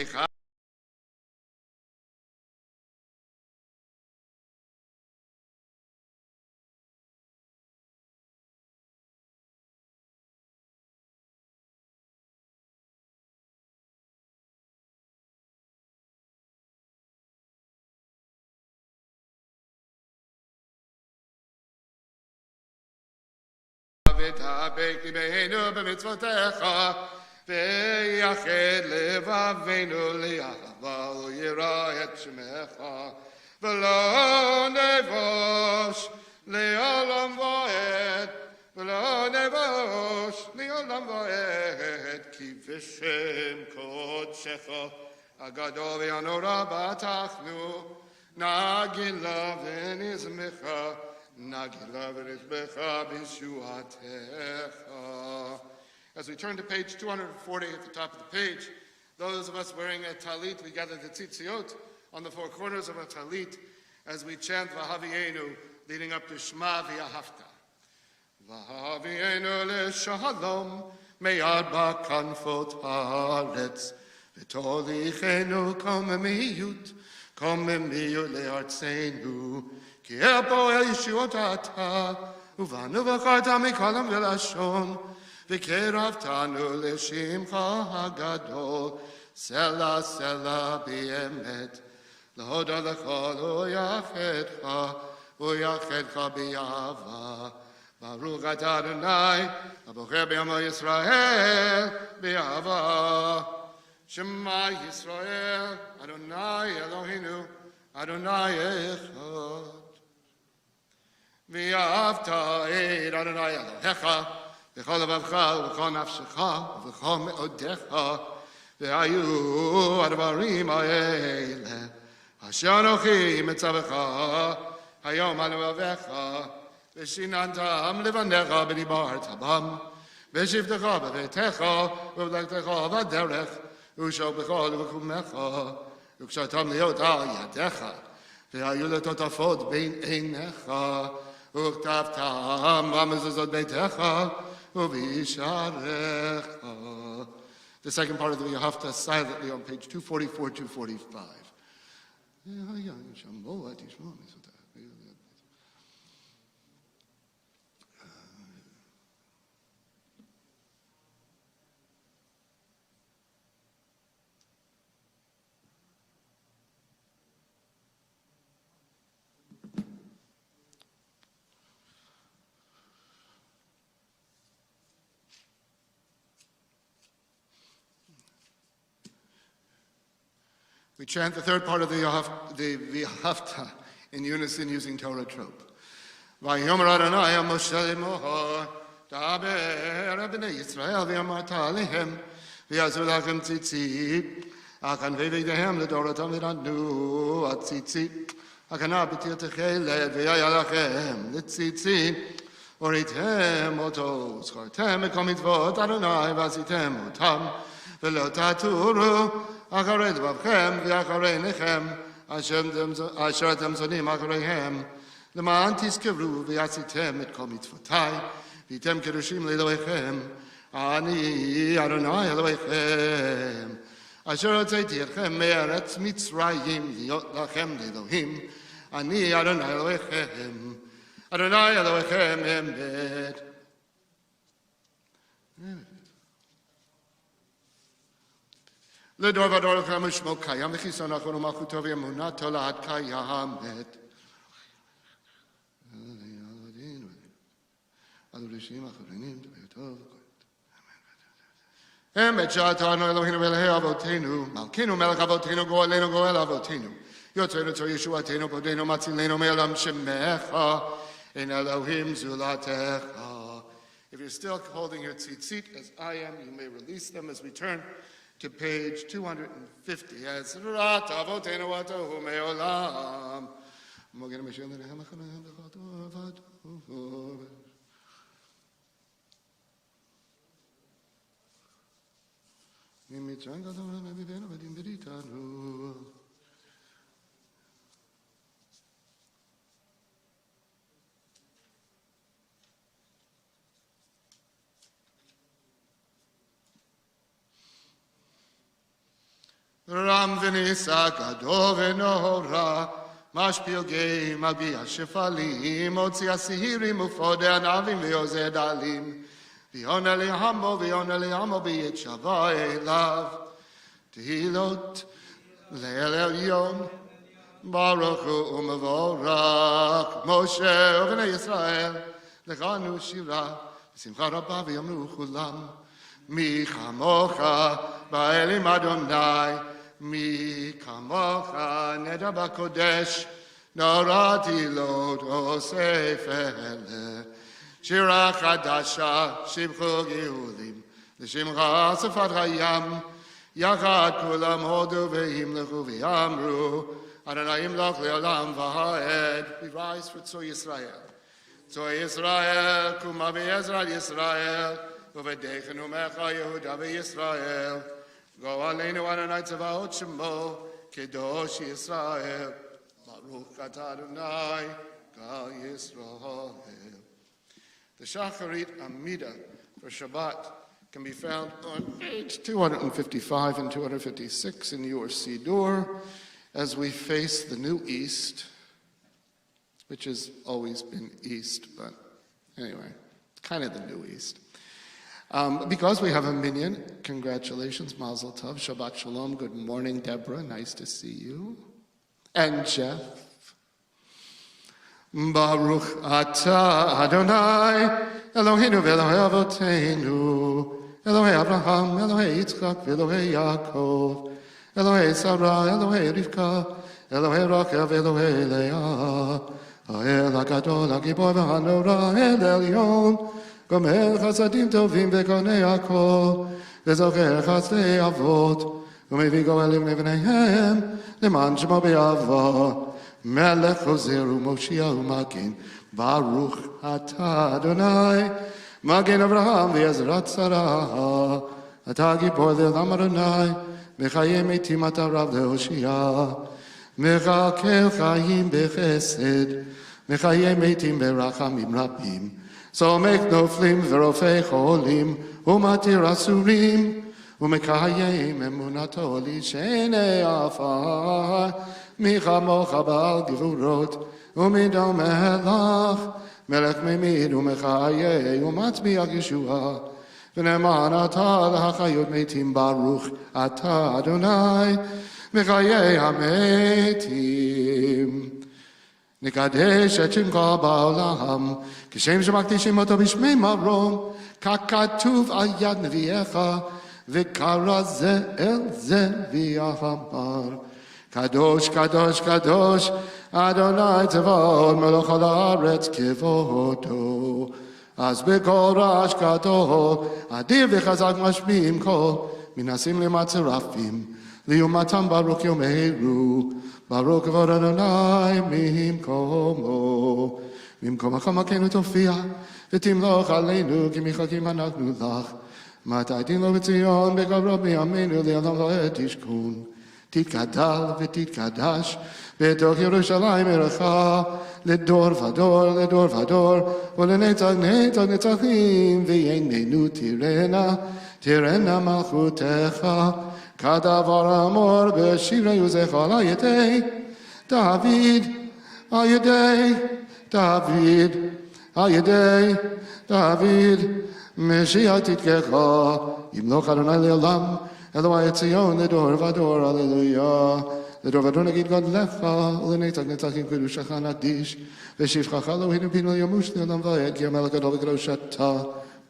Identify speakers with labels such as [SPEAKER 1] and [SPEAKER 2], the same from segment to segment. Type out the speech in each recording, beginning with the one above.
[SPEAKER 1] Mecha. ותאבק ליבנו במצוותיך, ויחד לבבינו לאהבה וליראה את שמך, ולא נבוש לעולם ועד, ולא נבוש לעולם ועד, כי בשם קודשך הגדול והנורא בטחנו, נגילה ונזמך, As we turn to page 240 at the top of the page, those of us wearing a talit, we gather the tzitziot on the four corners of a talit as we chant V'havienu, leading up to Shema V'yahavta. V'havienu l'shalom, me'ad ba'kanfot haaretz, v'tolichenu komemiyut, komemiyut le'artzenu, כי פה הישועות אתה, ובנו בחרת מכל ולשון, וקרבתנו לשמך הגדול, סלע סלע באמת, להודות לך ויחדך באהבה. ברוך אתה אדוני, הבוחר בעמו ישראל באהבה. שמע ישראל, אדוני אלוהינו, אדוני אחד. ואהבת את אדוני אלוהיך בכל לבבך ובכל נפשך ובכל מאודיך, והיו הדברים האלה אשר אנוכי מצווך היום על לבביך, ושיננתם לבניך ודיברת בם, ושבתך בביתך ובלכתך בדרך, ושוכבך ובקומך, וקשרתם להיות על ידיך, והיו לטוטפות בין עיניך, וכתבתם במזוזות ביתך ובשעריך. The second part of the V'yahavta silently on page 244, 245. We chant the third part of the V'yahavta in unison using Torah trope. Vayomer Adonai Moshe Lemor, Daber b'nei Yisrael v'yamarta alehem, v'yazu lachem tzitzit, akan v'yveidehem l'dorotam v'radnu atzitzit, akana b'tir techeled v'yaya lachem l'tzitzit, oritem oto, zchartem ekom mitzvot Adonai v'azitem otam, ולא תטורו אחרי לבבכם ואחרי עיניכם אשר אתם שונאים אחריהם, למען תזכרו ועשיתם את כל מצוותיי, והייתם קדושים לאלוהיכם, אני אדוני אלוהיכם, אשר הוצאתי אתכם מארץ מצרים להיות לכם לאלוהים, אני אדוני אלוהיכם, אדוני אלוהיכם אמת. לדור ודור לכם ושמו קיים וחיסון אחר ומלכותו ואמונתו לעד קיימת. אמת שעתנו אלוהינו ואלוהי אבותינו, מלכנו מלך אבותינו, גואלנו גואל אבותינו, יוצאנו צור ישועתנו, פודנו מצילנו מעולם שמך, אין אלוהים זולתך. If you're still holding your tzitzit as I am, you may release them as we turn to page 250. Ezrat avotenu atohu me'olam. Mogenu Mashiach l'Rechem achaneh b'chatov v'atov. Mimitzrayim gadol v'bivenu v'dim v'ditanu. Ram v'nisa gadol v'nora, Mashpil gei magbi hashifalim, Otzi asihirim ufode anavim v'yozeh dalim, V'yona li'amo b'yet shava elav, Tehilot le'el elyon, Baruch hu u'mevorach, Moshe u'vnei Yisrael, Lechanu shira, V'simcha rabba v'yamru chulam, Mi chamocha ba'elim Adonai, Mi kamocha neder b'kodesh, Norati lo tosef ele. Shira chadasha, shibchu gehulim, L'shimcha sefat hayam, Yachad kulam hodu ve'himlechu ve'amru, Adonai imlach le'olam v'ha'ed. We rise for Tzoi Yisrael. Tzoi Yisrael, kuma v'yezral Yisrael, Uvedechenu mecha Yehuda v'Yisrael. Go aleinu Adonai tzavaot shemo, Kedosh Yisrael. Baruch atah Adonai, Gal Yisrael. The Shacharit Amida for Shabbat can be found on page 255 and 256 in your Siddur as we face the New East, which has always been East, but anyway, kind of the New East. Because we have a minyan, congratulations, Mazel Tov, Shabbat Shalom, good morning, Deborah, nice to see you. And Jeff. Baruch atah Adonai, Eloheinu v'Elohei Avoteinu, Elohei Abraham, Elohei Yitzchak, v'Elohei Yaakov, Elohei Sarah, Elohei Rivka, Elohei Rachel, v'Elohei Leah, Ha'el HaGadol, HaGibor v'Hanora, El Elyon, Gomer chasadim tovim v'konei hakol, v'zocher chasdei avot, ומביא גואלים לבניהם, למען שמו באהבה. מלך חוזר ומושיע ומגן, ברוך אתה אדוני, מגן אברהם ועזרת שרה. אתה גיבור לעולם אדוני, מחיי מתים אתה רב להושיע. מחכה חיים בחסד, מחיי מתים ברחמים רבים. סומך נופלים ורופא חולים, ומתיר אסורים, ומקיים אמונתו לשני עפר, מי כמוך בעל גבורות, ומדומה לך, מלך ממית ומחיה ומצביע ישועה, ונאמן אתה להחיות מתים ברוך אתה אדוני, מחיי המתים. נקדש את שמך בעולם, כשם שמקדישים אותו בשמי מרום, ככתוב על יד נביאך, וקרא זה אל זה ואמר, קדוש, קדוש, קדוש, אדוני צבאות מלך על הארץ כבודו. אז בקול רעש גדול, אדיר וחזק משמיעים קול, מנסים למצרפים, לעומתם ברוך יאמרו, ברוך כבוד אדוני ממקומו. ממקומך מכנו תופיע, ותמלוך עלינו, כי מחכים אנחנו לך. מתי תמלוך בציון, בקרוב מימינו, לעולם לא תשכון. תתגדל ותתקדש, בתוך ירושלים עירך, לדור ודור, לדור ודור, ולנצח נצח נצחים, וייננו תירנה, תירנה מלכותך, כדבר אמור בשירי עוזך על ידי דוד, על ידי דוד, על ידי דוד, משיח תתקך, ימלוך אדוני לעולם, אלוהי ציון לדור ודור, הללויה. לדור ודור נגיד גדלך, ולנצח נצחים קדושך נקדיש, ושבחך אלוהינו פינו ימוש לעולם ועד, כי המלך גדול וקדוש אתה,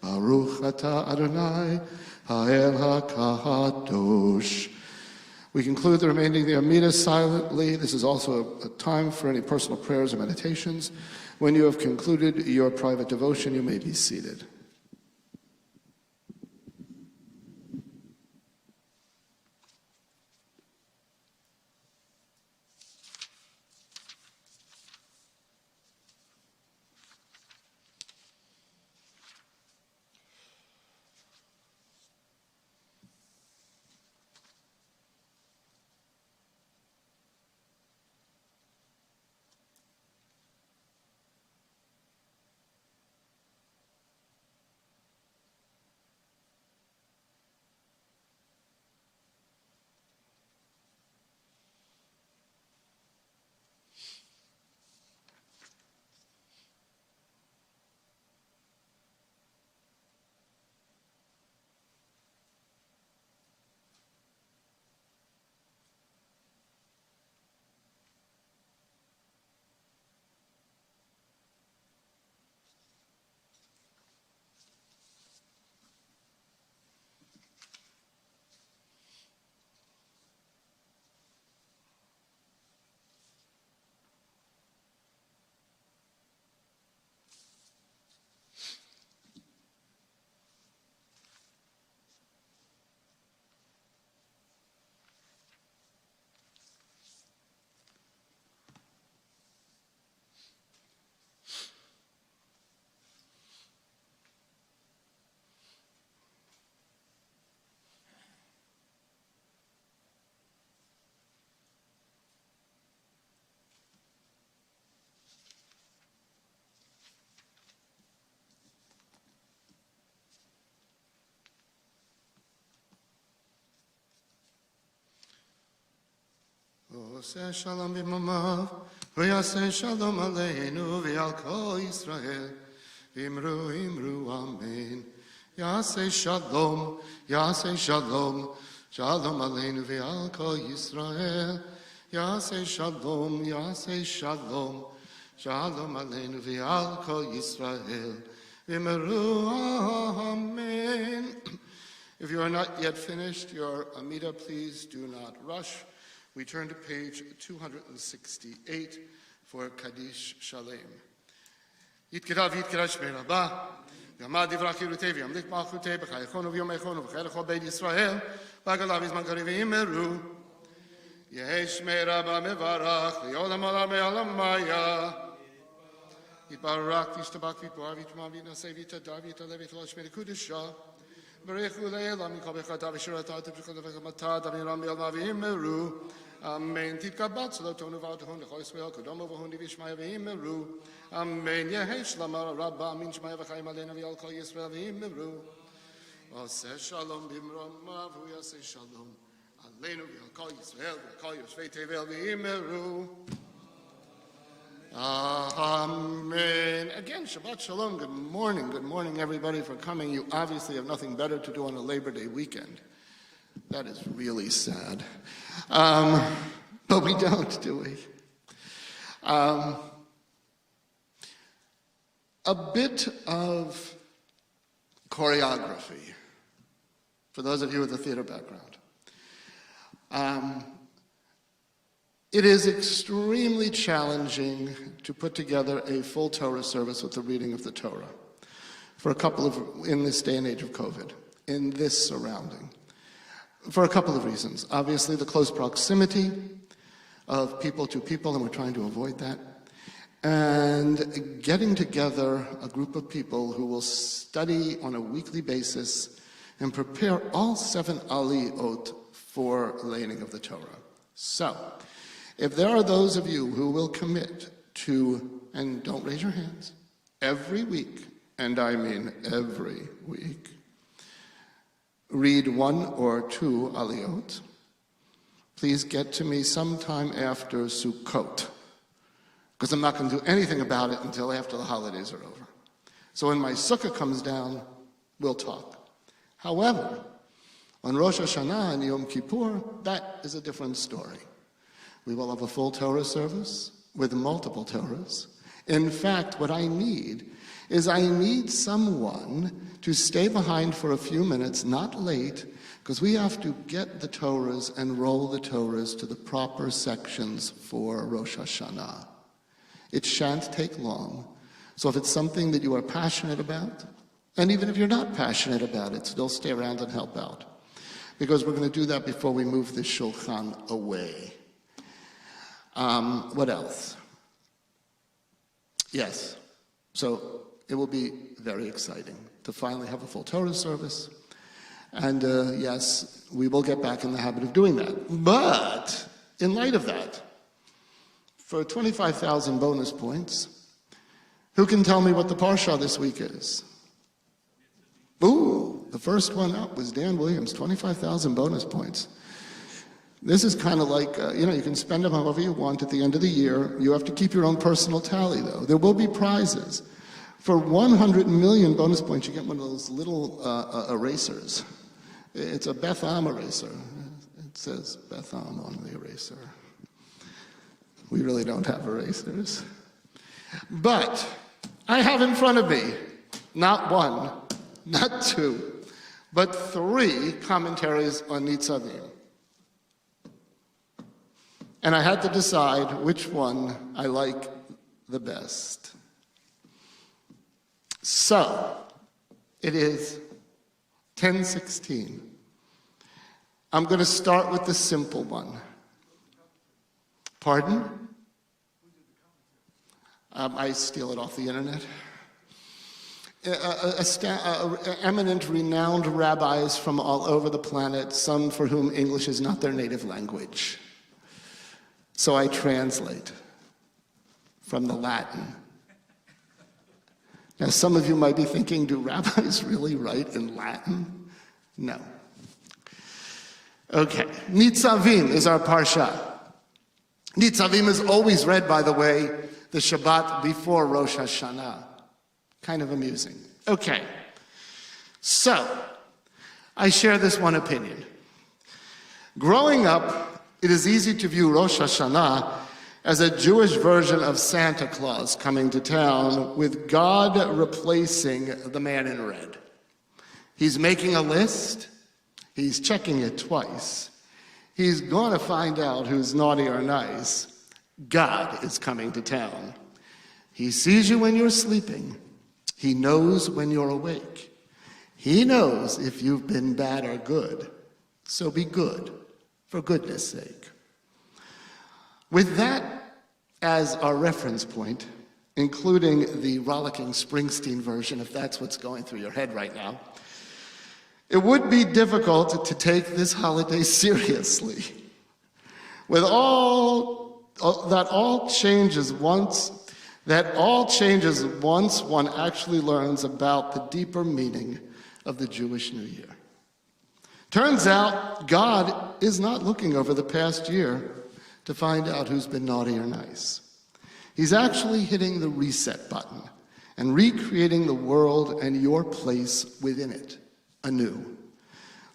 [SPEAKER 1] ברוך אתה אדוני, האל הקדוש. We conclude the remaining of the Amidah silently. This is also a time for any personal prayers or meditations. When you have concluded your private devotion, you may be seated. Yoseh shalom b'mamav, v'yaseh shalom aleinu v'al kol Yisrael, v'imru imru amen. Yaseh shalom, shalom aleinu v'al kol Yisrael. Yaseh shalom, shalom aleinu v'al kol Yisrael. V'imru amen. If you are not yet finished your Amida, please do not rush. We turn to page 268 for Kaddish Shalem. Yitkirav yitkirav shmei rabba, v'yamad divrach yirutei v'yamlik malchutei b'chayechonu v'yomechonu v'chaylecho beit Yisrael, v'agalav izman kari v'yimeru. Yehi shmei rabba mevarach, v'yolam olam me'olam maya. Yitbarak v'yishtabak v'yitbar v'yitma v'yinasei v'yitadar v'yitaleh v'yitala shmei kudusha. Amen. Titkabat salotonu v'adhon l'chol Yisrael kodomo v'hon v'yishmaya v'yimeru. Amen. Yehi shlama rabba min shmaya v'chayim aleinu v'yal kol Yisrael v'yimeru. Oseh shalom b'mromav hu yaseh shalom aleinu v'yal kol Yisrael v'yal kol Yoshvei tevel v'yimeru. Amen. Again, Shabbat Shalom. Good morning, everybody, for coming. You obviously have nothing better to do on a Labor Day weekend. That is really sad. But we don't, do we? A bit of choreography, for those of you with a theater background. It is extremely challenging to put together a full Torah service with the reading of the Torah in this day and age of COVID, in this surrounding, for a couple of reasons. Obviously, the close proximity of people to people, and we're trying to avoid that, and getting together a group of people who will study on a weekly basis and prepare all 7 aliyot for laying of the Torah. So, if there are those of you who will commit to, and don't raise your hands, every week, and I mean every week, read 1 or 2 aliyot, please get to me sometime after Sukkot, because I'm not going to do anything about it until after the holidays are over. So when my sukkah comes down, we'll talk. However, on Rosh Hashanah and Yom Kippur, that is a different story. We will have a full Torah service with multiple Torahs. In fact, what I need is someone to stay behind for a few minutes, not late, because we have to get the Torahs and roll the Torahs to the proper sections for Rosh Hashanah. It shan't take long. So if it's something that you are passionate about, and even if you're not passionate about it, still stay around and help out. Because we're going to do that before we move the shulchan away. What else? Yes, so it will be very exciting to finally have a full Torah service. And yes, we will get back in the habit of doing that. But in light of that, for 25,000 bonus points, who can tell me what the Parsha this week is? Ooh, the first one up was Dan Williams, 25,000 bonus points. This is kind of like, you can spend them however you want at the end of the year. You have to keep your own personal tally, though. There will be prizes. For 100 million bonus points, you get one of those little erasers. It's a Beth eraser. It says Beth on the eraser. We really don't have erasers. But I have in front of me, not 1, not 2, but 3 commentaries on Nitzavim. And I had to decide which one I like the best. So, it is 10:16. I'm going to start with the simple one. Pardon? I steal it off the internet. Eminent, renowned rabbis from all over the planet, some for whom English is not their native language. So I translate from the Latin. Now, some of you might be thinking, do rabbis really write in Latin? No. Okay, Nitzavim is our parsha. Nitzavim is always read, by the way, the Shabbat before Rosh Hashanah. Kind of amusing. Okay, so I share this one opinion. Growing up, it is easy to view Rosh Hashanah as a Jewish version of Santa Claus coming to town with God replacing the man in red. He's making a list, he's checking it twice, he's going to find out who's naughty or nice. God is coming to town. He sees you when you're sleeping. He knows when you're awake. He knows if you've been bad or good. So be good, for goodness sake. With that as our reference point, including the rollicking Springsteen version, if that's what's going through your head right now, it would be difficult to take this holiday seriously. With all changes once one actually learns about the deeper meaning of the Jewish New Year. Turns out God is not looking over the past year to find out who's been naughty or nice. He's actually hitting the reset button and recreating the world and your place within it anew.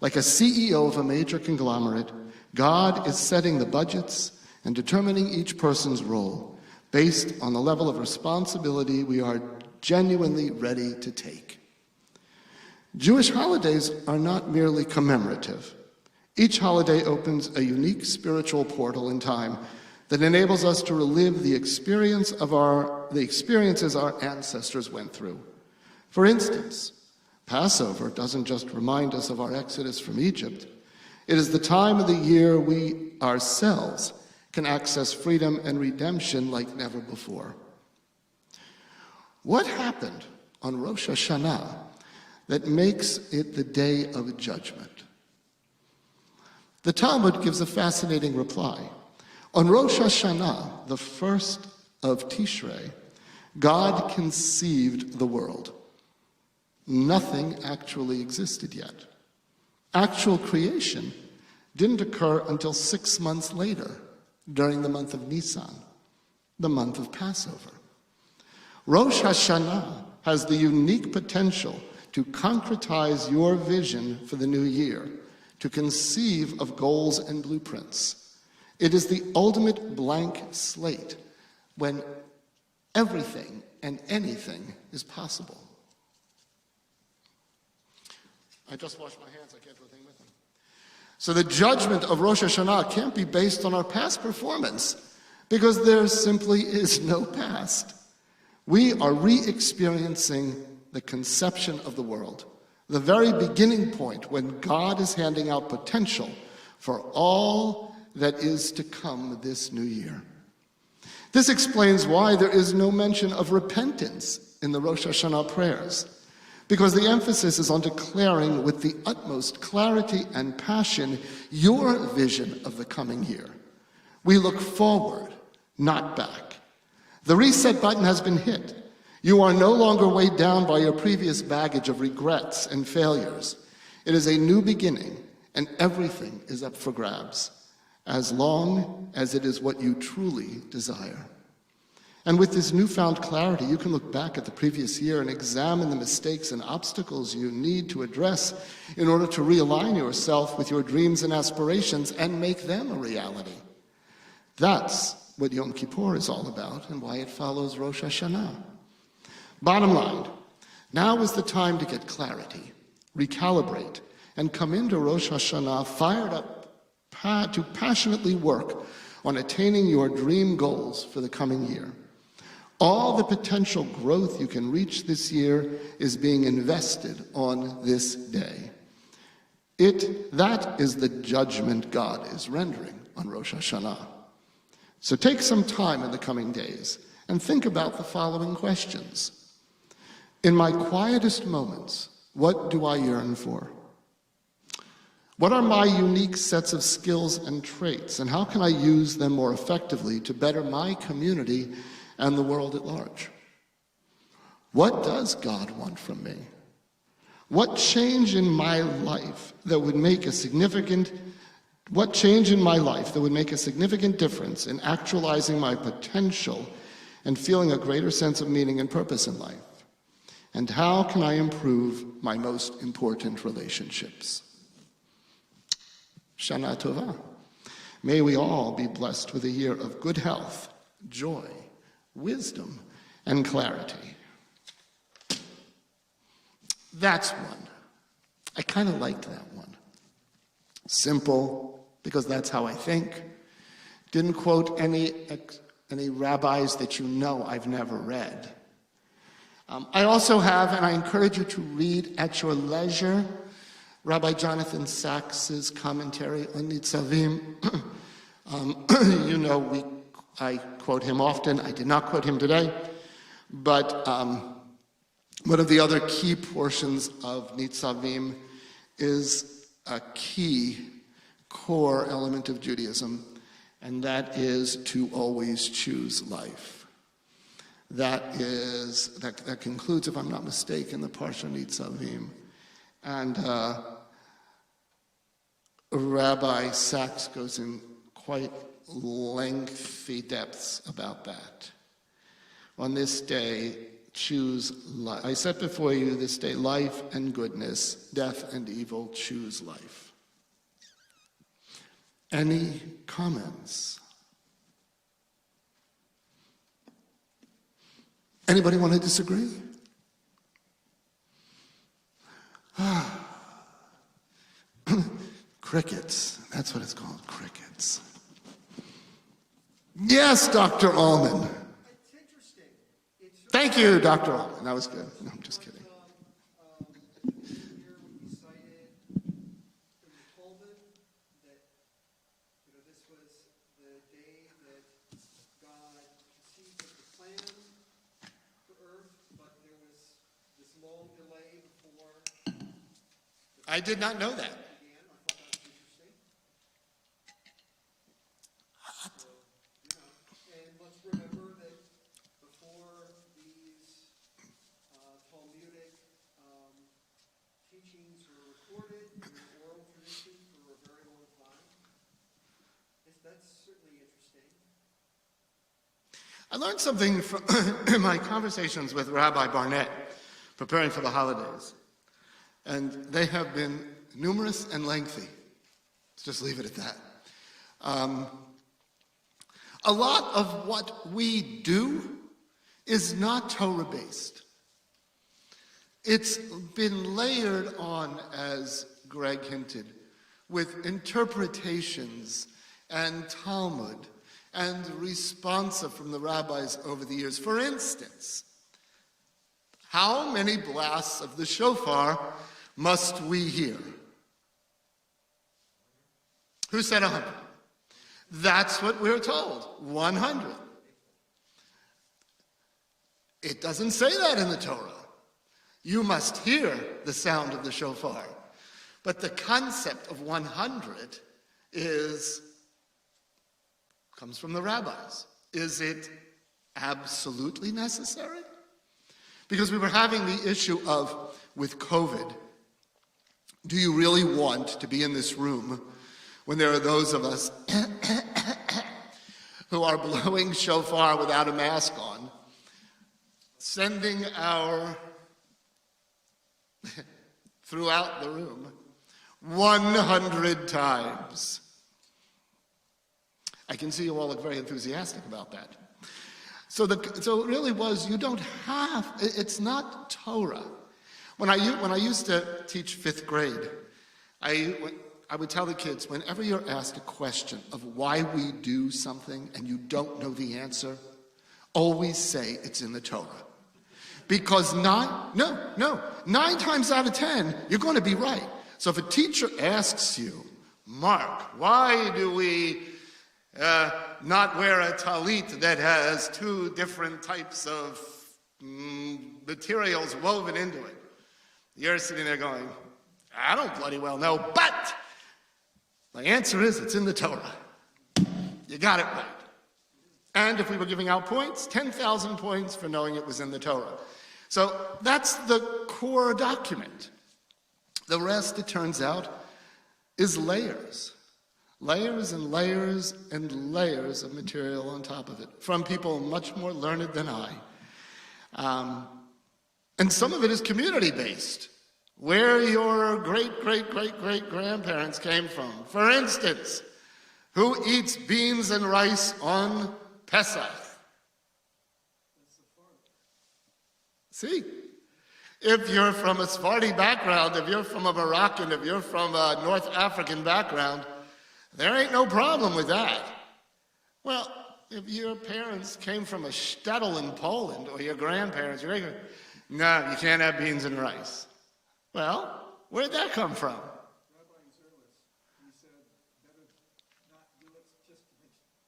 [SPEAKER 1] Like a CEO of a major conglomerate, God is setting the budgets and determining each person's role based on the level of responsibility we are genuinely ready to take. Jewish holidays are not merely commemorative. Each holiday opens a unique spiritual portal in time that enables us to relive the experiences our ancestors went through. For instance, Passover doesn't just remind us of our exodus from Egypt. It is the time of the year we ourselves can access freedom and redemption like never before. What happened on Rosh Hashanah that makes it the day of judgment? The Talmud gives a fascinating reply. On Rosh Hashanah, the first of Tishrei, God conceived the world. Nothing actually existed yet. Actual creation didn't occur until 6 months later, during the month of Nisan, the month of Passover. Rosh Hashanah has the unique potential to concretize your vision for the new year, to conceive of goals and blueprints. It is the ultimate blank slate when everything and anything is possible. I just washed my hands, I can't do a thing with them. So the judgment of Rosh Hashanah can't be based on our past performance, because there simply is no past. We are re-experiencing the conception of the world, the very beginning point when God is handing out potential for all that is to come this new year. This explains why there is no mention of repentance in the Rosh Hashanah prayers, because the emphasis is on declaring with the utmost clarity and passion your vision of the coming year. We look forward, not back. The reset button has been hit. You are no longer weighed down by your previous baggage of regrets and failures. It is a new beginning, and everything is up for grabs, as long as it is what you truly desire. And with this newfound clarity, you can look back at the previous year and examine the mistakes and obstacles you need to address in order to realign yourself with your dreams and aspirations and make them a reality. That's what Yom Kippur is all about and why it follows Rosh Hashanah. Bottom line, now is the time to get clarity, recalibrate, and come into Rosh Hashanah fired up to passionately work on attaining your dream goals for the coming year. All the potential growth you can reach this year is being invested on this day. That is the judgment God is rendering on Rosh Hashanah. So take some time in the coming days and think about the following questions. In my quietest moments, what do I yearn for? What are my unique sets of skills and traits, and how can I use them more effectively to better my community and the world at large? What does God want from me? What change in my life that would make a significant What change in my life that would make a significant difference in actualizing my potential and feeling a greater sense of meaning and purpose in life? And how can I improve my most important relationships? Shana Tova. May we all be blessed with a year of good health, joy, wisdom, and clarity. That's one. I kind of liked that one. Simple, because that's how I think. Didn't quote any rabbis that you know I've never read. I also have, and I encourage you to read at your leisure, Rabbi Jonathan Sachs's commentary on Nitzavim. I quote him often. I did not quote him today, but one of the other key portions of Nitzavim is a key core element of Judaism, and that is to always choose life. That concludes, if I'm not mistaken, the Parsha Nitzavim. And Rabbi Sachs goes in quite lengthy depths about that. On this day, choose life. I set before you this day life and goodness, death and evil, choose life. Any comments? Anybody want to disagree? Crickets. That's what it's called, crickets. Yes, Dr. Allman.
[SPEAKER 2] It's interesting.
[SPEAKER 1] Thank you, Dr. Allman. That was good. No, I'm just kidding.
[SPEAKER 2] Here we cited from the Talmud that this was the day that God conceived of the plan for Earth, but there was this long delay before.
[SPEAKER 1] I did not know that.
[SPEAKER 2] And let's remember that before these Talmudic teachings were recorded in the oral tradition for a very long time. That's certainly interesting.
[SPEAKER 1] I learned something from my conversations with Rabbi Barnett preparing for the holidays. And they have been numerous and lengthy. Let's just leave it at that. A lot of what we do is not Torah-based. It's been layered on, as Greg hinted, with interpretations and Talmud and responsa from the rabbis over the years. For instance, how many blasts of the shofar must we hear? Who said 100? That's what we're told, 100. It doesn't say that in the Torah. You must hear the sound of the shofar. But the concept of 100 comes from the rabbis. Is it absolutely necessary? Because we were having the issue of, with COVID, do you really want to be in this room when there are those of us who are blowing shofar without a mask on, sending our, throughout the room, 100 times? I can see you all look very enthusiastic about that. So it really was, you don't have, it's not Torah. When I used to teach 5th grade, I would tell the kids, whenever you're asked a question of why we do something and you don't know the answer, always say it's in the Torah. Because 9 times out of 10, you're going to be right. So if a teacher asks you, Mark, why do we not wear a talit that has 2 different types of materials woven into it? You're sitting there going, I don't bloody well know, but the answer is it's in the Torah. You got it right. And if we were giving out points, 10,000 points for knowing it was in the Torah. So that's the core document. The rest, it turns out, is layers. Layers and layers and layers of material on top of it from people much more learned than I. And some of it is community-based, where your great-great-great-great-grandparents came from. For instance, who eats beans and rice on Pesach? See? If you're from a Sephardi background, if you're from a Moroccan, if you're from a North African background, there ain't no problem with that. Well, if your parents came from a shtetl in Poland, or your grandparents, no, you can't have beans and rice. Well, where'd that come from?
[SPEAKER 2] Rabbi Zerlis, he said, better not do it just to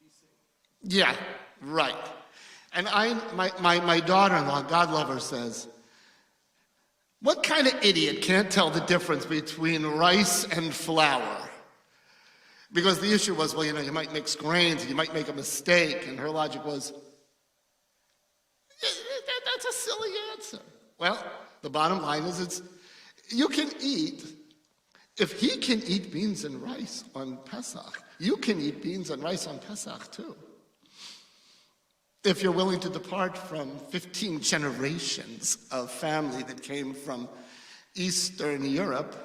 [SPEAKER 2] be safe.
[SPEAKER 1] Yeah, right. And my daughter-in-law, God love her, says, what kind of idiot can't tell the difference between rice and flour? Because the issue was, well, you know, you might mix grains, and you might make a mistake, and her logic was, that's a silly answer. Well, the bottom line is you can eat, if he can eat beans and rice on Pesach, you can eat beans and rice on Pesach too. If you're willing to depart from 15 generations of family that came from Eastern Europe.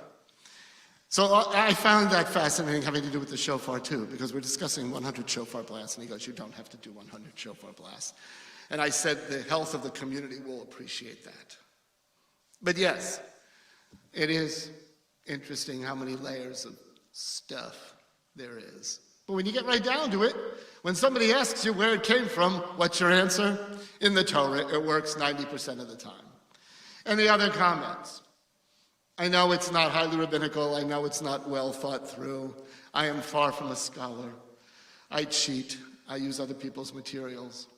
[SPEAKER 1] So I found that fascinating, having to do with the shofar too, because we're discussing 100 shofar blasts, and he goes, you don't have to do 100 shofar blasts. And I said, the health of the community will appreciate that. But yes, it is interesting how many layers of stuff there is. But when you get right down to it, when somebody asks you where it came from, what's your answer? In the Torah, it works 90% of the time. Any other comments? I know it's not highly rabbinical. I know it's not well thought through. I am far from a scholar. I cheat. I use other people's materials.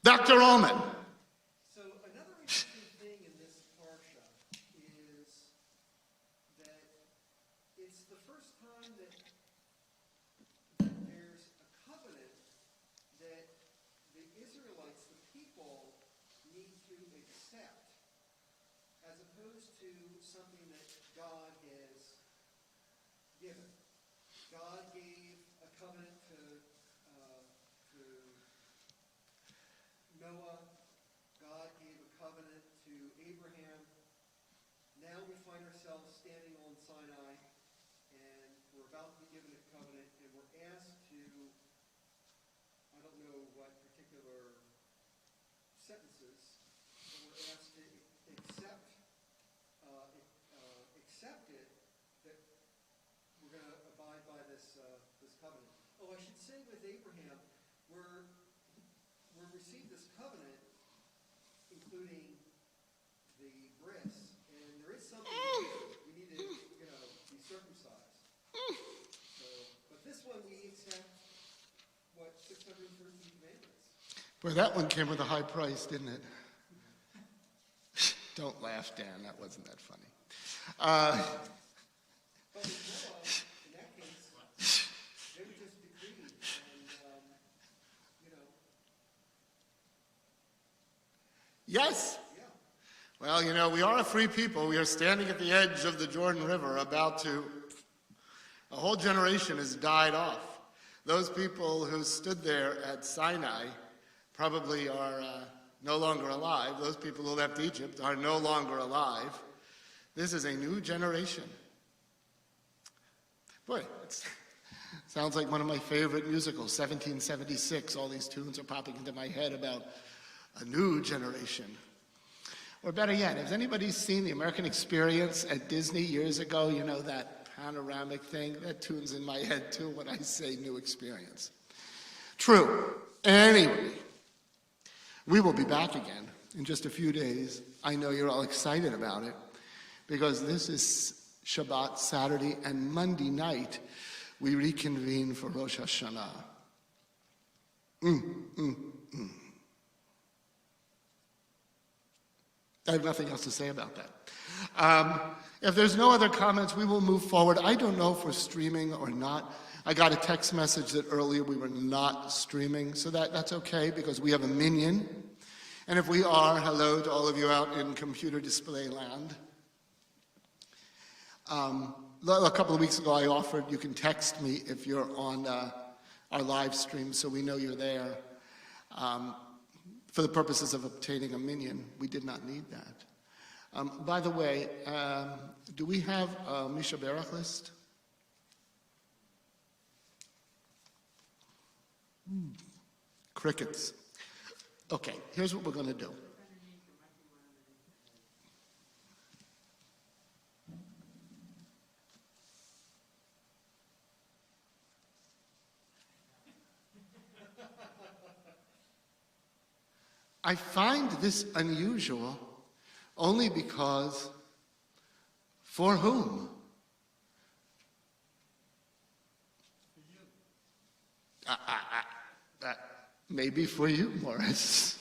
[SPEAKER 1] Dr. Ullman.
[SPEAKER 2] So another interesting thing in this parsha is that it's the first time that there's a covenant that the Israelites, the people, need to accept, as opposed to something that God has given. God gave a covenant to Noah. God gave a covenant to Abraham. Now we find ourselves standing on Sinai, and we're about to be given a covenant, and we're asked to, I don't know what particular sentences, but we're asked to accept it, that we're going to abide by this covenant. Oh, I should say with Abraham, we're received this covenant, including the bris, and there is something we need to, be circumcised. So, but this one we accept, 613 commandments.
[SPEAKER 1] Boy, that one came with a high price, didn't it? Don't laugh, Dan. That wasn't that funny.
[SPEAKER 2] But with Noah, in that case, they were just decreed, and,
[SPEAKER 1] Yes.
[SPEAKER 2] yeah.
[SPEAKER 1] Well, we are a free people. We are standing at the edge of the Jordan River a whole generation has died off. Those people who stood there at Sinai probably are no longer alive. Those people who left Egypt are no longer alive. This is a new generation. Boy, it sounds like one of my favorite musicals, 1776. All these tunes are popping into my head about a new generation. Or better yet, has anybody seen The American Experience at Disney years ago? You know, that panoramic thing? That tune's in my head too when I say new experience. True. Anyway, we will be back again in just a few days. I know you're all excited about it because this is Shabbat, Saturday, and Monday night we reconvene for Rosh Hashanah. I have nothing else to say about that. If there's no other comments, we will move forward. I don't know if we're streaming or not. I got a text message that earlier we were not streaming, so that's okay because we have a minion. And if we are, hello to all of you out in computer display land. A couple of weeks ago, I offered you can text me if you're on our live stream so we know you're there. For the purposes of obtaining a minyan, we did not need that. By the way, do we have a Misha Berach list? Crickets. Okay, here's what we're going to do. I find this unusual only because, for whom? Maybe for you, Morris.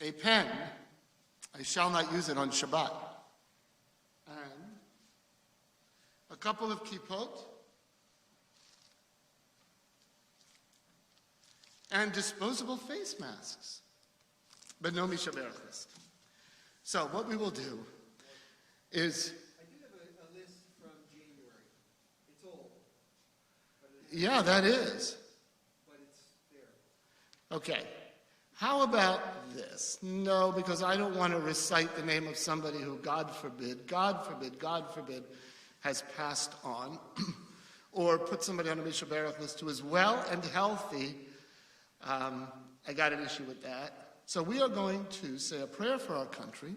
[SPEAKER 1] A pen, I shall not use it on Shabbat. And a couple of kippot, and disposable face masks, but no Misha Berach list. So what we will do is...
[SPEAKER 2] I do have a list from January. It's old.
[SPEAKER 1] Yeah, that is.
[SPEAKER 2] But it's there.
[SPEAKER 1] Okay. How about this? No, because I don't want to recite the name of somebody who, God forbid, has passed on, or put somebody on a Misha Berach list who is well and healthy. I got an issue with that. So we are going to say a prayer for our country.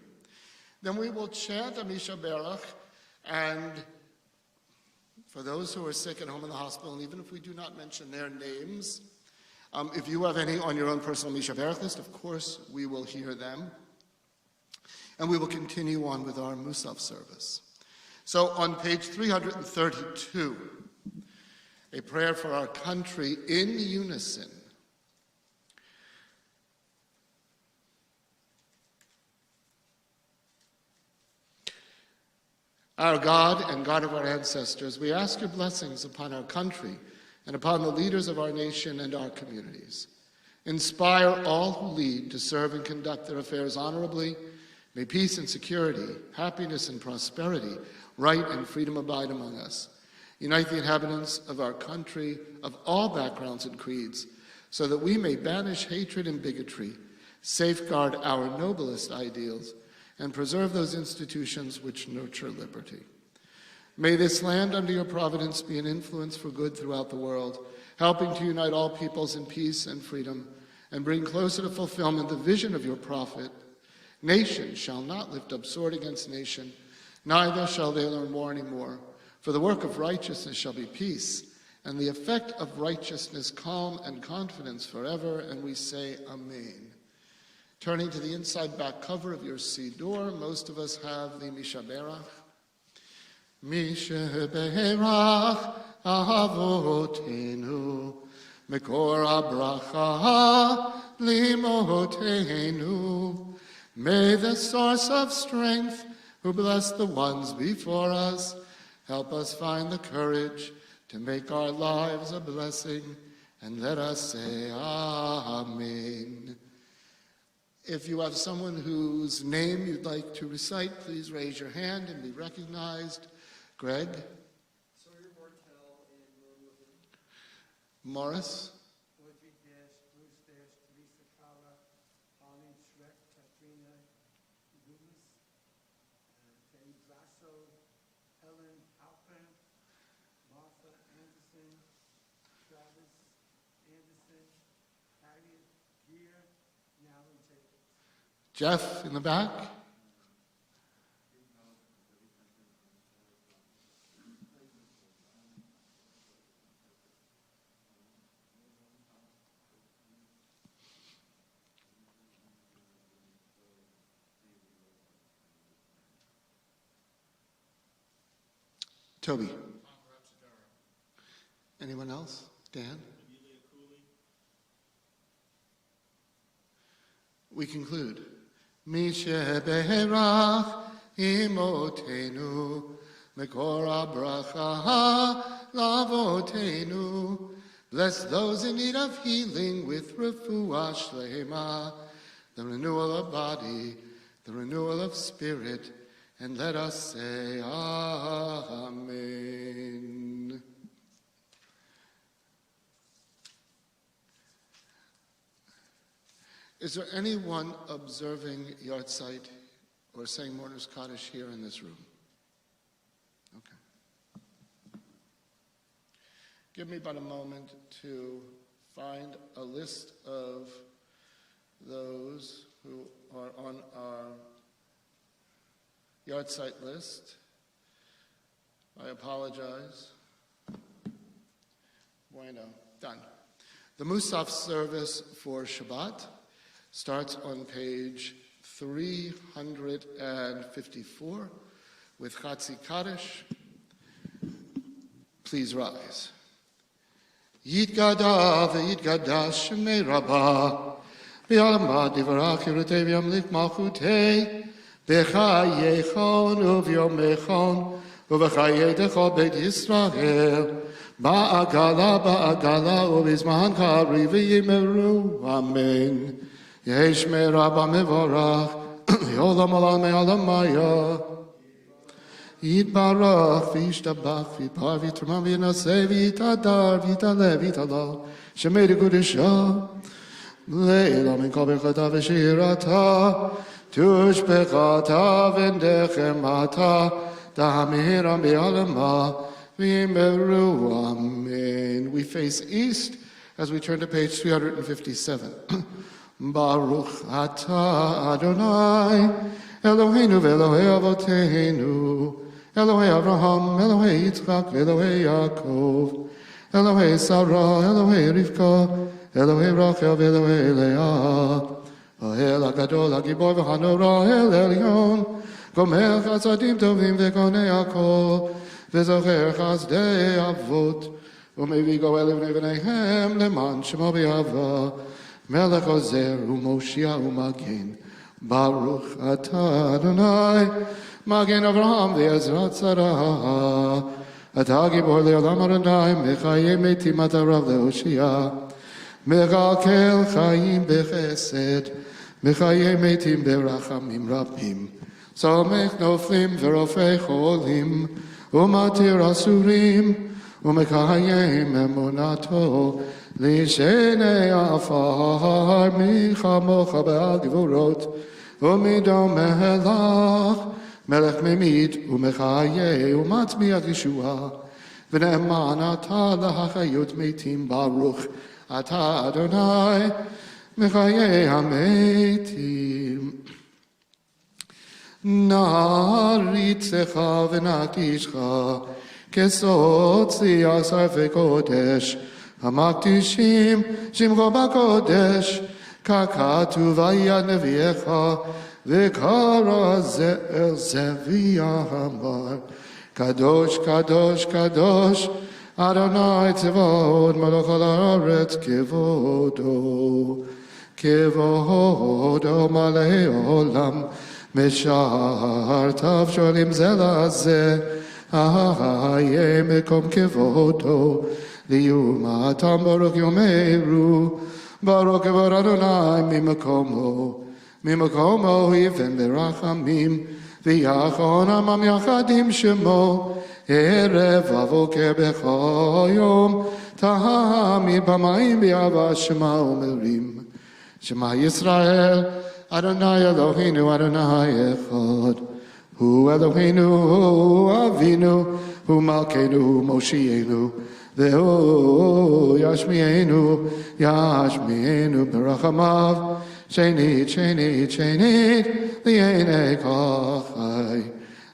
[SPEAKER 1] Then we will chant a Misha Berach, and for those who are sick at home in the hospital, and even if we do not mention their names, if you have any on your own personal Misha Berach list, of course, we will hear them. And we will continue on with our Musaf service. So on page 332, a prayer for our country in unison. Our God and God of our ancestors, we ask your blessings upon our country and upon the leaders of our nation and our communities. Inspire all who lead to serve and conduct their affairs honorably. May peace and security, happiness and prosperity, right and freedom abide among us. Unite the inhabitants of our country of all backgrounds and creeds, so that we may banish hatred and bigotry, safeguard our noblest ideals, and preserve those institutions which nurture liberty. May this land under your providence be an influence for good throughout the world, helping to unite all peoples in peace and freedom, and bring closer to fulfillment the vision of your prophet. Nation shall not lift up sword against nation, neither shall they learn war anymore. For the work of righteousness shall be peace, and the effect of righteousness calm and confidence forever. And we say, Amen. Turning to the inside back cover of your Siddur, most of us have the Misha Berach. Misha Berach Avotenu Mekor HaBracha Limotenu. May the source of strength, who bless the ones before us, help us find the courage to make our lives a blessing, and let us say Amen. If you have someone whose name you'd like to recite, please raise your hand and be recognized. Greg?
[SPEAKER 2] Sawyer Martell in Longwood.
[SPEAKER 1] Morris?
[SPEAKER 2] Audrey Dash, Bruce Dash, Teresa Kala, Pauline Schreck, Katrina Lewis, Penny Grasso, Helen Halpern, Martha Anderson, Travis Anderson, Harriet Gear, and Alan Jacobs.
[SPEAKER 1] Jeff in the back? Toby. Anyone else? Dan? We conclude. Misha Berach Imotenu Mekor HaBracha Lavotenu. Bless those in need of healing with refuah shlema, the renewal of body, the renewal of spirit, and let us say, Amen. Is there anyone observing Yahrzeit or saying Mourner's Kaddish here in this room? Okay. Give me about a moment to find a list of those who are on our Yahrzeit list. I apologize. Bueno, done. The Musaf service for Shabbat starts on page 354 with Chatzi Kaddish. Please rise. Yitgada v'yitgada shemei rabbah v'yalama divarach yirutei v'yamlik malchutei v'chayechon u'v'yomechon u'v'chayedecho beit Yisrael ba'agala u'v'zman kari v'yimeru. Amen. Yeshmei Rabba mevorach Yolam olam me'olam maya Yitbarach v'yishtabach v'yipar v'yitrama v'yinaseh v'yitadar v'yitale v'yitala Shemei d'Kudusha Le'ila min kol berchata v'shirata Tushbechata v'ndechemata Da'amiram b'yalama v'yimeru. Amen. We face east as we turn to page 357. Baruch atah Adonai Eloheinu ve'Elohei Avoteinu Elohei Avraham, Elohei Yitzchak, Elohei Yaakov Elohei Sarah, Elohei Rivka Elohei Rachel ve'Elohei Leah Ohel HaGadol HaGibor v'Hanora El Elyon Gomer Chasadim Tovim ve'Konei HaKol Ve'Zocher Chazdei Avot U'Mevi Goel Livnei V'neihem Leman Shemo B'Yava Melech Ozer u'Moshia u'Magen Baruch atah Adonai Magen Avraham ve'Ezrat Sarah Atah Gibor le'olam Adonai Mechayei metim atarav le'Oshia Mechakel chayim bechesed Mechayei metim berachamim rabim Somech noflim ve'rofei cholim U'matir asurim U'mekayim emunato Lishenei afar michamocha be'agvurot U'midom mehelach Melech memid u'mechayeh u'matzmiach Yeshua V'ne'eman atah lahachayut metim Baruch atah Adonai mechayeh hametim Na'aritzecha v'na'ktishcha Kesot tziyah sarfei kodesh Hamakdishim Shimcho b'kodesh Kakatu v'yad nevi'echa V'kara ze'el ze'v'yamar Kadosh, Kadosh, Kadosh Adonai tzevot Malach ha'aretz kevodo Kevodo malei olam Meshar tav sholim zelazeh Ahaye mekom kevodo Liumatam Baruch Yomeru Baruch Evor Adonai Mimakomo Yivem Berachamim V'yachon Amam Yachadim Shemo Erev Avoker B'choyom Tahamid B'mayim B'yava Shema Omerim Shema Yisrael Adonai Eloheinu Adonai Echad Hu Eloheinu Hu Avinu Hu Malkeinu Hu Moshienu Ve'hu Yashmienu Berachamav Shenit Li'enei Kachai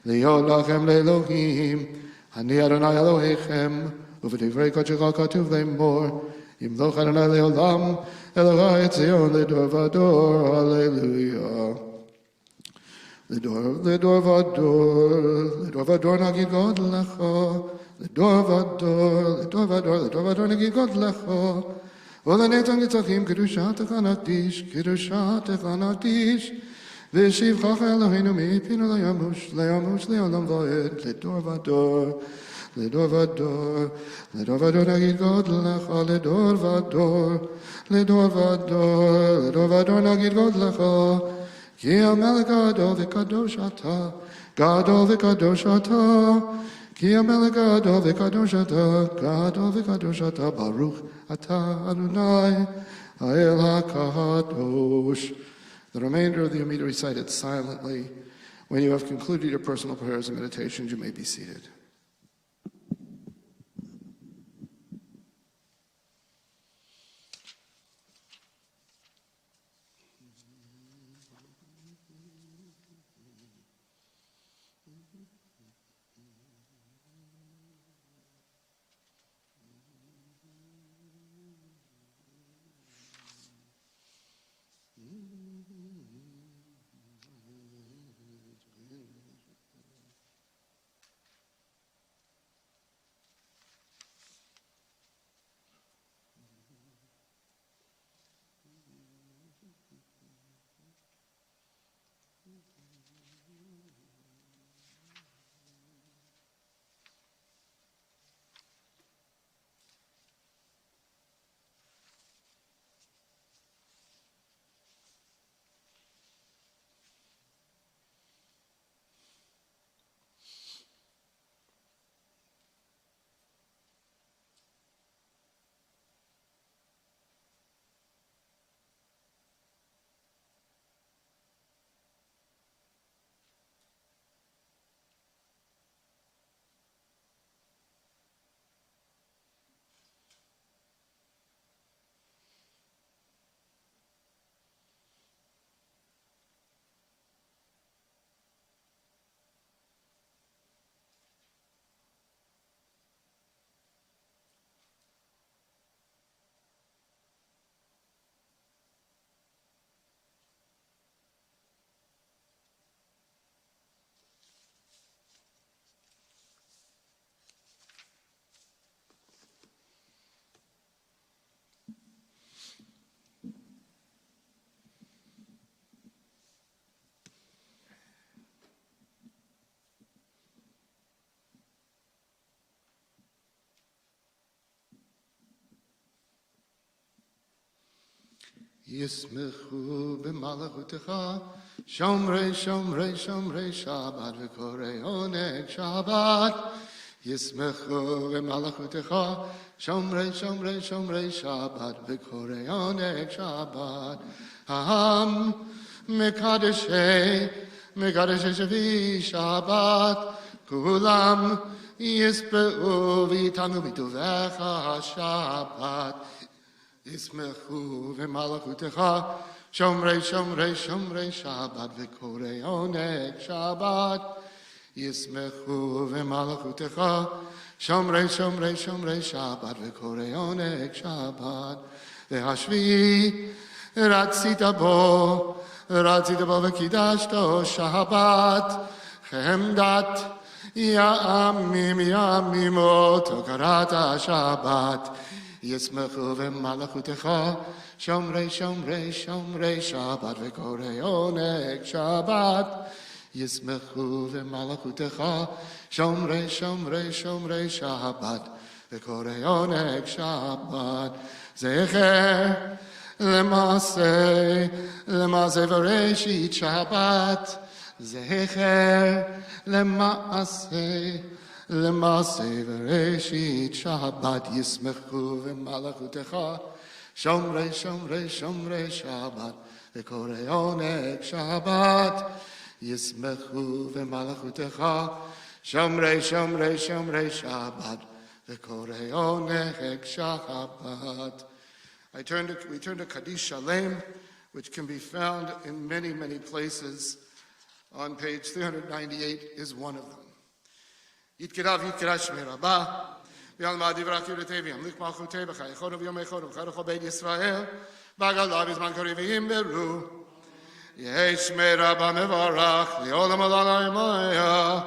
[SPEAKER 1] Li'olachem Le'Elohim Ani Adonai Elohechem U'v'divrei kodeshecha katuv lemor Yimloch Adonai Le'olam Elohai Tzion L'dor v'ador Hallelujah L'dor v'ador nagid God lecha L'dor v'ador nagid God lecha V'lenetan yitzachim kedushatecha nakdish V'shivchach Eloheinu mipinu le'yamush le'olam v'ed L'dor v'ador nagid God lecha L'dor v'ador nagid God lecha Ki HaMelech Gadol v'kadosh ata, Gadol v'kadosh ata. Ki HaMelech Gadol v'kadosh ata, Gadol v'kadosh ata, Baruch ata Adonai, Ha'el HaKadosh. The remainder of the Amida recited silently. When you have concluded your personal prayers and meditations, you may be seated. Yismechu b'malachutecha, Shomrei, Shomrei, Shomrei Shabbat, V'korei oneg Shabbat. Yismechu b'malachutecha, Shomrei, Shomrei, Shomrei Shabbat, V'korei oneg Shabbat. Ha'am mekadeshei, mekadeshei shavi Shabbat, Kulam yispe'u v'yitanu b'tuvecha Shabbat. Yismechu v'malachutecha, Shomrei, Shomrei, Shomrei Shabbat, V'korei oneg Shabbat. Yismechu v'malachutecha, Shomrei, Shomrei, Shomrei Shabbat, V'korei oneg Shabbat. V'hashvi ratzita bo v'kidashto Shabbat. Chemdat ya'amim ya'amimot okarata Shabbat. Yismechu v'malachutecha, Shomrei, Shomrei, Shomrei Shabbat, V'korei oneg Shabbat. Yismechu v'malachutecha, Shomrei, Shomrei, Shomrei Shabbat, V'korei oneg Shabbat. Zecher l'maseh v'reshit Shabbat. Zecher l'maseh v'reshit Shabbat. Yismechu v'malachutecha, Shomrei, Shomrei, Shomrei Shabbat, V'korei oneg Shabbat. Yismechu v'malachutecha, Shomrei, Shomrei, Shomrei Shabbat, V'korei oneg Shabbat. We turn to Kaddish Shalem, which can be found in many, many places. On page 398 is one of them. Yitkirav yitkira shmei rabba, v'yalma divrach yudetei v'yamlik malchutei b'chayechodu v'yomechodu v'chayecho beit Yisrael, v'agalav yizman kori v'yimberu. Yehei shmei rabba mevarach, li'olam alana imaya.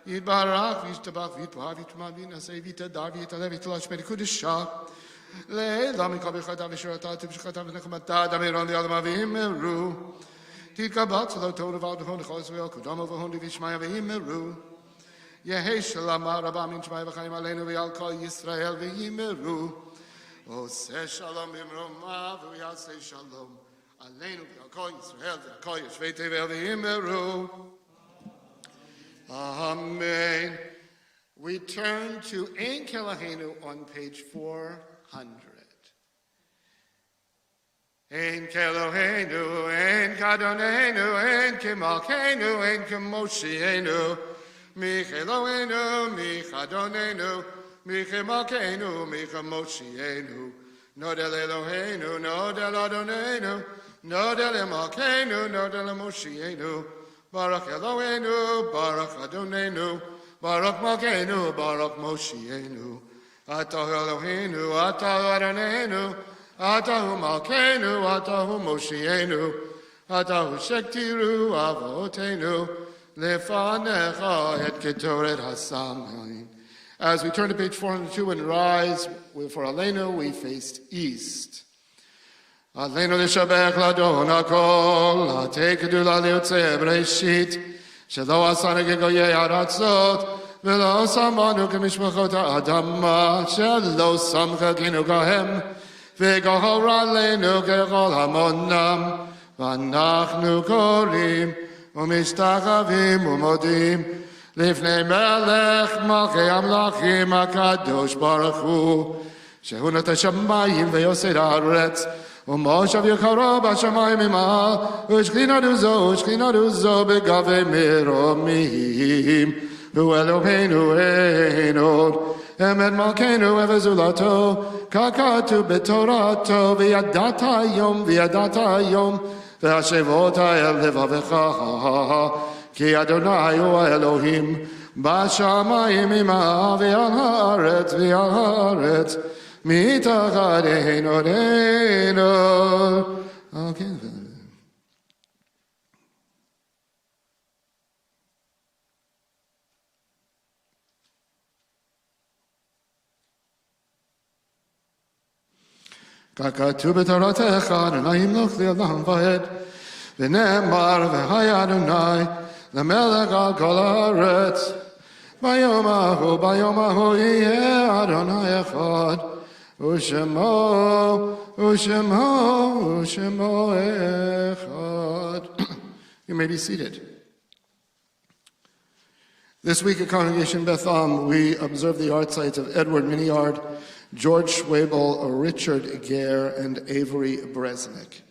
[SPEAKER 1] Yitbarach v'yishtabach v'yitpoha v'yitma v'yinasei v'yitadar v'yitalev v'yitala shmei kudisha. Le'elam mikol b'chata v'shirata v'shchata v'nechmata d'amiron li'olam v'yimberu. Tikabat so told about the Holy Kudama Holy Vishmaya Vimeru. Yehei Shalom Rabba Min Shmaya V'chaim Aleinu V'yal Kol Yisrael V'yimeru. Oseh Shalom B'mroma V'yaseh Shalom Aleinu v'al kol Yisrael v'al kol Yoshvei Tevel v'yimeru. Amen. We turn to Ein Kelahenu on page 400. Ein Kelohenu, Ein Kadonenu, Ein Kemalkenu, Ein Kemoshienu, Michelohenu, Michadonenu, Michemalkenu, Michemoshienu, Nodel Elohenu, Nodel Adonenu, Nodel Emalkenu, Nodel Moshienu, Baruch Elohenu, Baruch Adonenu, Baruch Malkeinu, Baruch Moshienu, Atahu Eloheinu, Atahu Adonenu, Atahu Malkeinu, Atahu Moshienu, Atahu Shektiru Avotenu, Lefanecha et Ketoret Hasamayim. As we turn to page 402 and rise, for Aleinu, we faced east. Aleinu l'shabech l'adon hakol, ha'tei kedula liyotzei b'reishit, shelo asanu kegoyei haratzot, v'lo samanu k'mishpachot ha'adama, shelo samcha kinukahem, v'gohor aleinu kechol hamonam, v'anachnu korim, u'mishtachavim u'modim, לפני מלך מלכי המלכים הקדוש ברוך הוא, שהוא נטע שמיים ויוסד הארץ, ומושב יקרו בשמיים ממעל, ושכינתו זו בגבי מרומים, הוא אלוהינו אין עוד, אמת מלכנו וזולתו, ככתוב בתורתו, וידעת היום, והשבות אל לבבך, כי אדוני הוא האלוהים, בשמיים עמה ועל הארץ, מתחת עינינו. ככתוב בתורתך, אדוני ימלוך לעולם ועד, ונאמר והיה אדוני למלך על כל הארץ. ביום ההוא יהיה אדוני אחד, ושמו אחד. You may be seated. This week at Congregation Beth, we observe the art sites of Edward Miniard, George Schwabel, Richard Gere, and Avery Bresnick.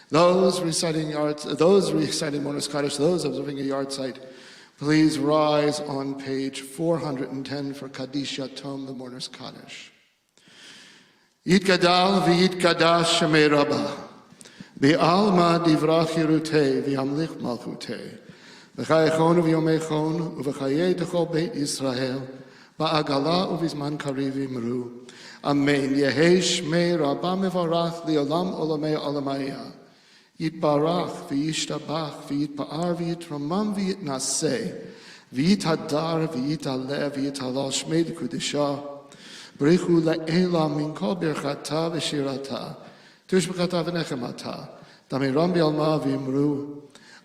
[SPEAKER 1] Those reciting Mourner's Kaddish, those observing a yard site, please rise on page 410 for Kaddish Yatom, the Mourner's Kaddish. Yitgadal v'yitkadash shemei Rabbah, v'alma divrach yirutei v'yamlich malchutei, v'chayechon v'yomechon uv'chayei techol beit Yisrael, v'agala uv'izman kariv imru. Amen. Yehei shmei Rabbah mevarach li'olam olamei olamayah. Yitbarach v'yishtabach v'yitpa'ar v'yitramam v'yitnaseh v'yithadar v'yitaleh v'yitalal shmei l'kudishah b'richu la'ela min kol birchata v'shirata tushbechata v'nechemata damiram b'yalma v'imru.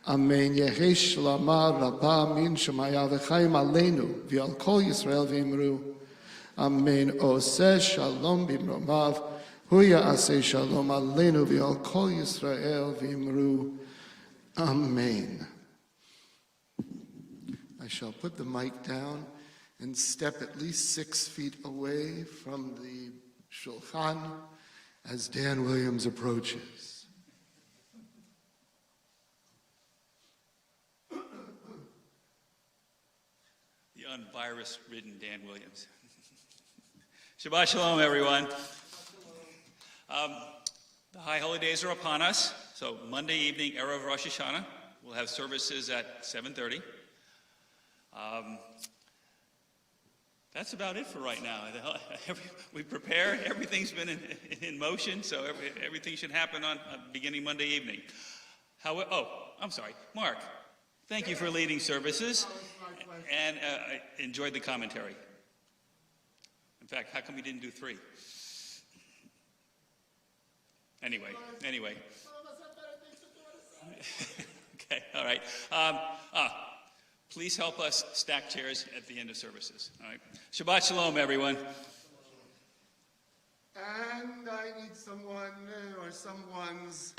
[SPEAKER 1] Amen. Yehei shlama rabba min shemaya v'chaim aleinu v'al kol Yisrael v'imru. Amen. Oseh shalom b'mromav Huya aseh shalom aleinu v'al kol Yisrael v'imru. Amen. I shall put the mic down and step at least 6 feet away from the shulchan as Dan Williams approaches.
[SPEAKER 3] The unvirus-ridden Dan Williams. Shabbat shalom, everyone. The high holy days are upon us, so Monday evening, Erev Rosh Hashanah, we'll have services at 7:30. That's about it for right now. We prepared, everything's been in motion, so everything should happen on beginning Monday evening. I'm sorry, Mark, thank you for leading services, and I enjoyed the commentary. In fact, how come we didn't do 3? Anyway. Okay, all right. Please help us stack chairs at the end of services. All right. Shabbat shalom, everyone.
[SPEAKER 1] And I need someone or someone's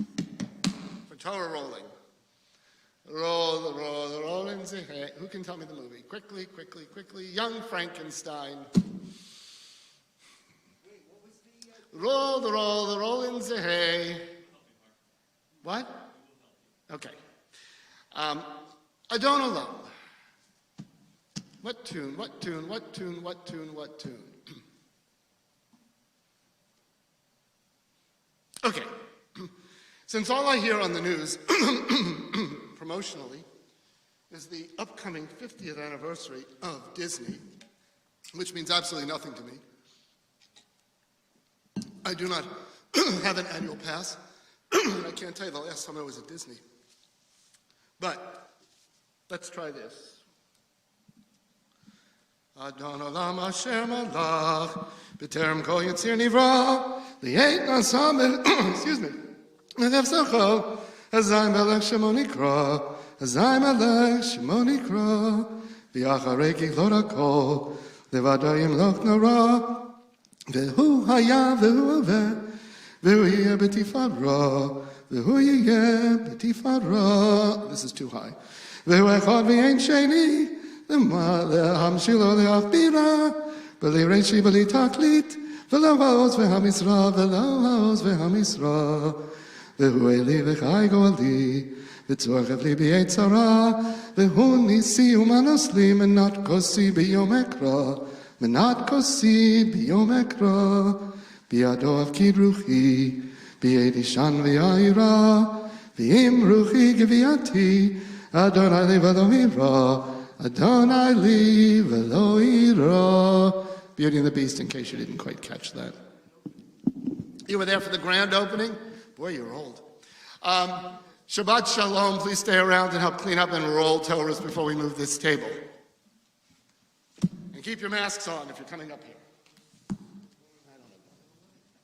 [SPEAKER 1] Torah rolling. Roll in the hay. Who can tell me the movie? Quickly, quickly, quickly. Young Frankenstein.
[SPEAKER 2] Wait, what was the...
[SPEAKER 1] Roll in the hay. What? Okay. Adon Olam. What tune? Okay. Since all I hear on the news, promotionally, is the upcoming 50th anniversary of Disney, which means absolutely nothing to me. I do not have an annual pass. I can't tell you the last time I was at Disney. But let's try this. Adon Olam Asher Malach, B'terem Kol Yitzir Nivra, Li'et Nasam, excuse me, V'nefzecho, Hazai Melech Shemo Nikra, Hazai Melech Shemo Nikra, V'yacharei Kilot HaKol, Levado Yimloch Nara, V'hu Haya V'hu Aveh, V'hu Yeh B'tifara, V'hu Yeh B'tifara. This is too high. V'hu Echad V'yein Sheni, Hamshilo Le'achbira, B'li Reishi B'li Taklit, V'lo Ha'oz V'hamisra, V'lo Ha'oz V'hamisra, V'hu Eli V'chai Go'ali, V'tzorchev Li B'yetzara, V'hu Nisi Umanos Li, Menat Kosi B'yom Ekra, Menat Kosi B'yom Ekra, B'yado Avkid Ruchi, B'yedi Shan V'ya'ira, V'im Ruchi G'viyati, Adonai Li V'lo Ira, Adonai Li V'lo Ira. Beauty and the Beast, in case you didn't quite catch that. You were there for the grand opening? Boy, you're old. Shabbat Shalom. Please stay around and help clean up and roll Torahs before we move this table. And keep your masks on if you're coming up here.